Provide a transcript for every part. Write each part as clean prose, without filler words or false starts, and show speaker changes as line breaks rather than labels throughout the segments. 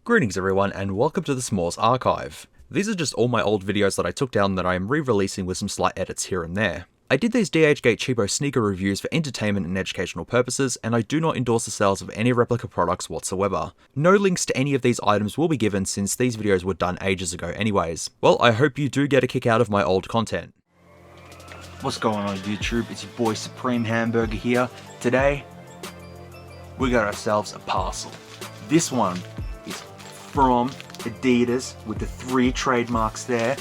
Greetings everyone and welcome to the SMOOREZ archive. These are just all my old videos that I took down that I am re-releasing with some slight edits here and there. I did these DHgate Cheapo sneaker reviews for entertainment and educational purposes, and I do not endorse the sales of any Replica products whatsoever. No links to any of these items will be given since these videos were done ages ago anyways. Well, I hope you do get a kick out of my old content.
What's going on YouTube? It's your boy Supreme Hamburger here. Today, we got ourselves a parcel. This one is from Adidas with the 3 trademarks there.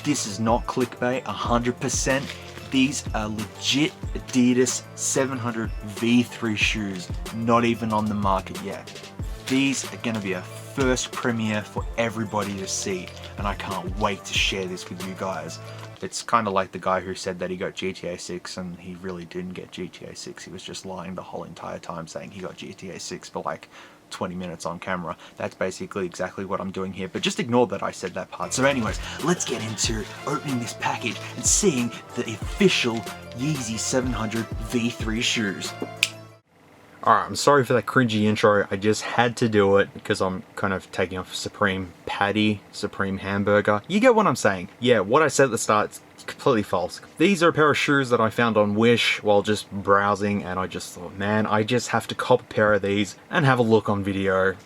This is not clickbait, 100%. These are legit Adidas 700 V3 shoes, not even on the market yet. These are gonna be a first premiere for everybody to see, and I can't wait to share this with you guys. It's kind of like the guy who said that he got GTA 6 and he really didn't get GTA 6. He was just lying the whole entire time saying he got GTA 6 for like 20 minutes on camera. That's basically exactly what I'm doing here, but just ignore that I said that part. So anyways, let's get into opening this package and seeing the official Yeezy 700 V3 shoes.
Alright, I'm sorry for that cringy intro, I just had to do it because I'm kind of taking off Supreme Patty, Supreme Hamburger. You get what I'm saying. Yeah, what I said at the start is completely false. These are a pair of shoes that I found on Wish while just browsing, and I just thought, man, I just have to cop a pair of these and have a look on video.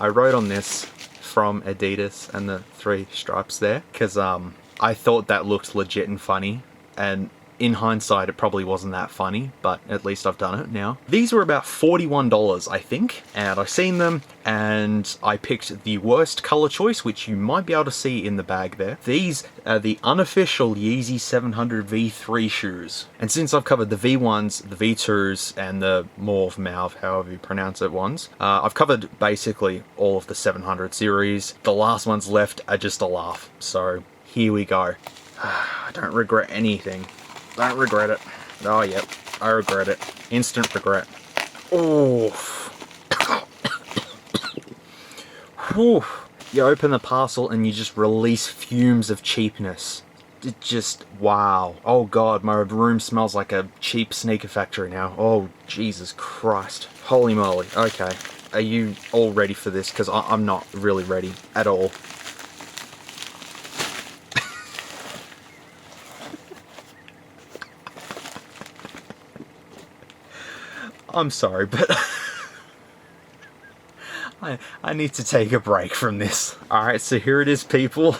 I wrote on this from Adidas and the 3 stripes there because I thought that looked legit and funny, and in hindsight, it probably wasn't that funny, but at least I've done it now. These were about $41, I think, and I seen them, and I picked the worst color choice, which you might be able to see in the bag there. These are the unofficial Yeezy 700 V3 shoes. And since I've covered the V1s, the V2s, and the Mauve, however you pronounce it ones, I've covered basically all of the 700 series. The last ones left are just a laugh, so here we go. I don't regret anything. Don't regret it. Oh, yep. I regret it. Instant regret. Oh. You open the parcel and you just release fumes of cheapness. It just, wow. Oh god, my room smells like a cheap sneaker factory now. Oh, Jesus Christ. Holy moly. Okay. Are you all ready for this? Because I'm not really ready at all. I'm sorry, but I need to take a break from this. Alright, so here it is, people.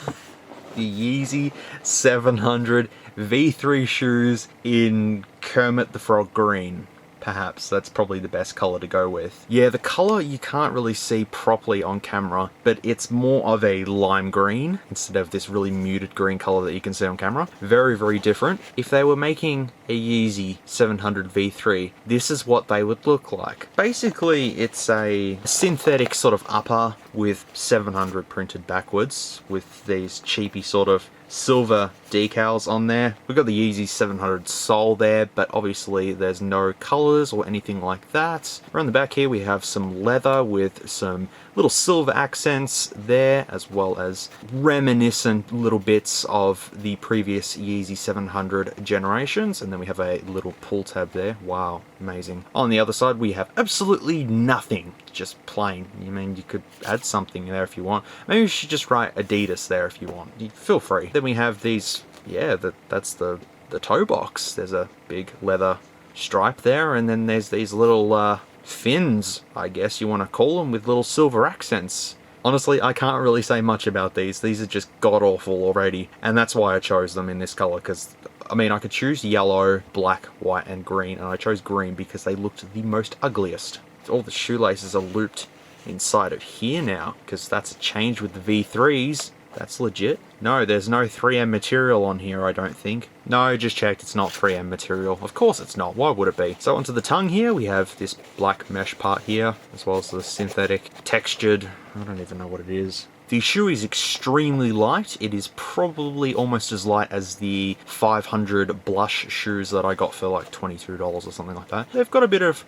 The Yeezy 700 V3 shoes in Kermit the Frog green. Perhaps that's probably the best color to go with. Yeah, the color you can't really see properly on camera, but it's more of a lime green instead of this really muted green color that you can see on camera. Very, very different. If they were making a Yeezy 700 V3, this is what they would look like. Basically, it's a synthetic sort of upper with 700 printed backwards with these cheapy sort of silver decals on there. We've got the Yeezy 700 sole there, but obviously there's no colors or anything like that. Around the back here we have some leather with some little silver accents there, as well as reminiscent little bits of the previous Yeezy 700 generations, and then we have a little pull tab there. Wow, amazing. On the other side we have absolutely nothing, just plain. I mean, you could add something there if you want. Maybe you should just write Adidas there if you want. Feel free. Then we have these, yeah, that's the toe box. There's a big leather stripe there, and then there's these little fins, I guess you want to call them, with little silver accents. Honestly, I can't really say much about these. These are just god-awful already, and that's why I chose them in this color, because I mean, I could choose yellow, black, white, and green, and I chose green because they looked the most ugliest. All the shoelaces are looped inside of here now, because that's a change with the V3s. That's legit. No, there's no 3M material on here, I don't think. No, just checked, it's not 3M material. Of course it's not, why would it be? So onto the tongue here, we have this black mesh part here, as well as the synthetic textured, I don't even know what it is. The shoe is extremely light. It is probably almost as light as the 500 blush shoes that I got for like $22 or something like that. They've got a bit of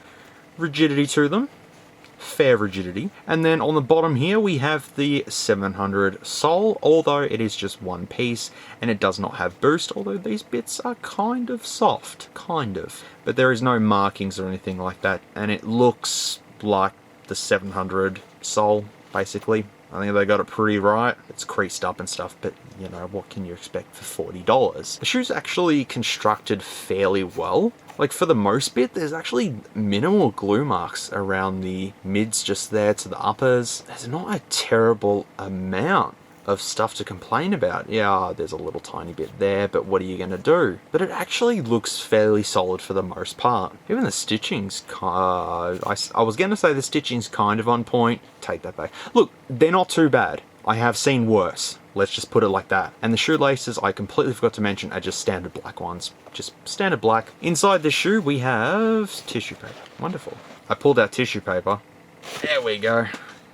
rigidity to them. Fair rigidity. And then on the bottom here we have the 700 sole, although it is just one piece and it does not have boost, although these bits are kind of soft, kind of. But there is no markings or anything like that, and it looks like the 700 sole basically. I think they got it pretty right. It's creased up and stuff, but you know, what can you expect for $40? The shoe's actually constructed fairly well. Like, for the most bit, there's actually minimal glue marks around the mids just there to the uppers. There's not a terrible amount of stuff to complain about. Yeah, there's a little tiny bit there, but what are you gonna do? But it actually looks fairly solid for the most part. Even the stitching's I was gonna say the stitching's kind of on point. Take that back. Look, they're not too bad. I have seen worse. Let's just put it like that. And the shoelaces, I completely forgot to mention, are just standard black ones. Just standard black. Inside the shoe, we have tissue paper. Wonderful. I pulled out tissue paper. There we go.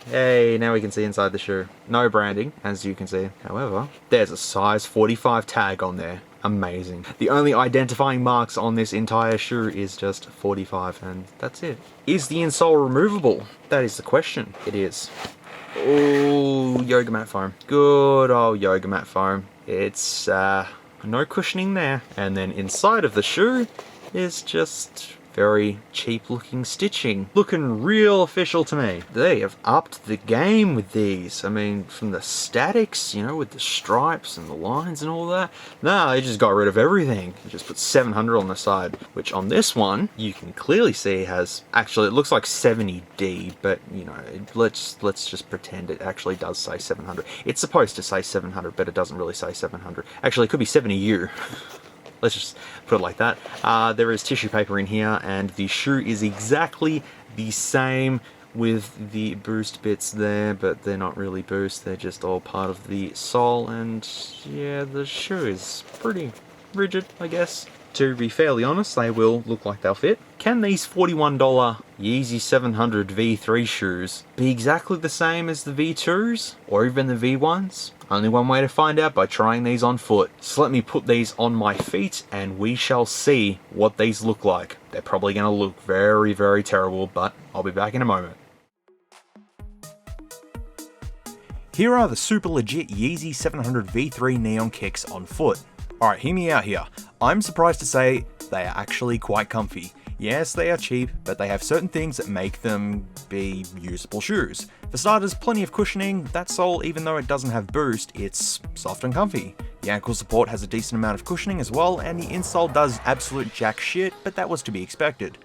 Hey, now we can see inside the shoe. No branding, as you can see. However, there's a size 45 tag on there. Amazing. The only identifying marks on this entire shoe is just 45, and that's it. Is the insole removable? That is the question. It is. Oh, yoga mat foam. Good old yoga mat foam. It's no cushioning there. And then inside of the shoe is just very cheap looking stitching. Looking real official to me. They have upped the game with these. I mean, from the statics, you know, with the stripes and the lines and all that. Nah, they just got rid of everything. They just put 700 on the side, which on this one, you can clearly see has, actually it looks like 70D, but you know, let's just pretend it actually does say 700. It's supposed to say 700, but it doesn't really say 700. Actually, it could be 70U. Let's just put it like that. There is tissue paper in here, and the shoe is exactly the same with the boost bits there, but they're not really boost, they're just all part of the sole, and yeah, the shoe is pretty rigid, I guess. To be fairly honest, they will look like they'll fit. Can these $41 Yeezy 700 V3 shoes be exactly the same as the V2s, or even the V1s? Only one way to find out, by trying these on foot. So let me put these on my feet and we shall see what these look like. They're probably going to look very, very terrible, but I'll be back in a moment.
Here are the super legit Yeezy 700 V3 neon kicks on foot. Alright, hear me out here. I'm surprised to say they are actually quite comfy. Yes, they are cheap, but they have certain things that make them be usable shoes. For starters, plenty of cushioning. That sole, even though it doesn't have boost, it's soft and comfy. The ankle support has a decent amount of cushioning as well, and the insole does absolute jack shit, but that was to be expected.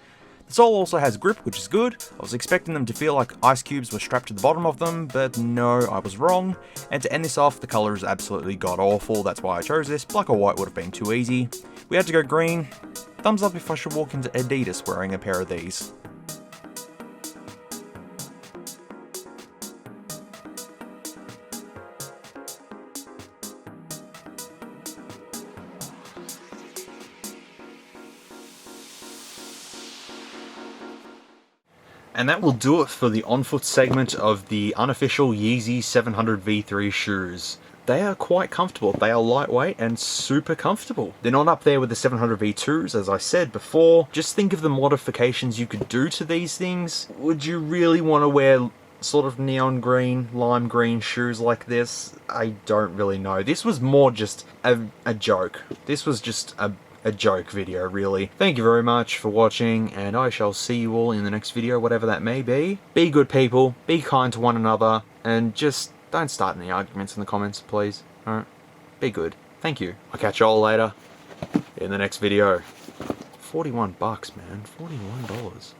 The sole also has grip, which is good. I was expecting them to feel like ice cubes were strapped to the bottom of them, but no, I was wrong. And to end this off, the colour is absolutely god-awful, that's why I chose this. Black or white would have been too easy. We had to go green. Thumbs up if I should walk into Adidas wearing a pair of these.
And that will do it for the on-foot segment of the unofficial Yeezy 700 V3 shoes. They are quite comfortable. They are lightweight and super comfortable. They're not up there with the 700 V2s, as I said before. Just think of the modifications you could do to these things. Would you really want to wear sort of neon green, lime green shoes like this? I don't really know. This was more just a joke. This was just a joke video, really. Thank you very much for watching, and I shall see you all in the next video, whatever that may be. Be good people, be kind to one another, and just don't start any arguments in the comments, please. Alright? Be good. Thank you. I'll catch you all later in the next video. 41 bucks, man. $41.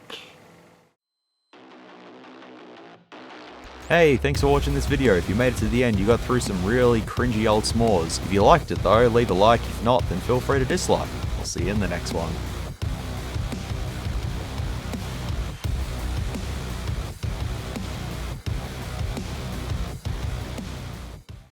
Hey, thanks for watching this video. If you made it to the end, you got through some really cringy old s'mores. If you liked it though, leave a like. If not, then feel free to dislike. I'll see you in the next one.